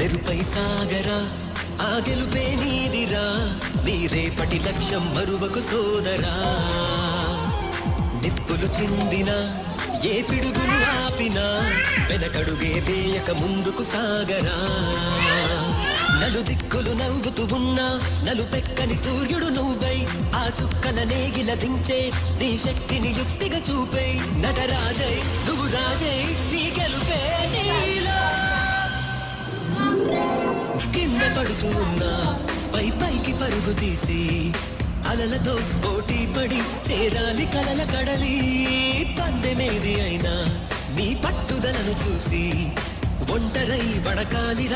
మెరుపై సాగరా ఆ గెలుపే నీదిరా నీ రేపటి లక్ష్యం మరువకు సోదరా నిప్పులు చిందినా ఏ పిడుగులు ఆపినా వెనకడుగే వేయక ముందుకు సాగరా నలు దిక్కులు నవ్వుతూ ఉన్నా నలుపెక్కని సూర్యుడు నువ్వై ఆ చుక్కల నేగిల దించే నీ శక్తిని యుక్తిగా చూపై నటరాజై నువ్వు రాజై నీ గెలుపే నీలో కింద పడుతూ ఉన్నా పైకి పరుగు తీసి అలలతో పోటీ పడి చేరాలి కలల కడలి పందెమేది అయినా నీ పట్టుదలను చూసి ఒంటరై వడకాలి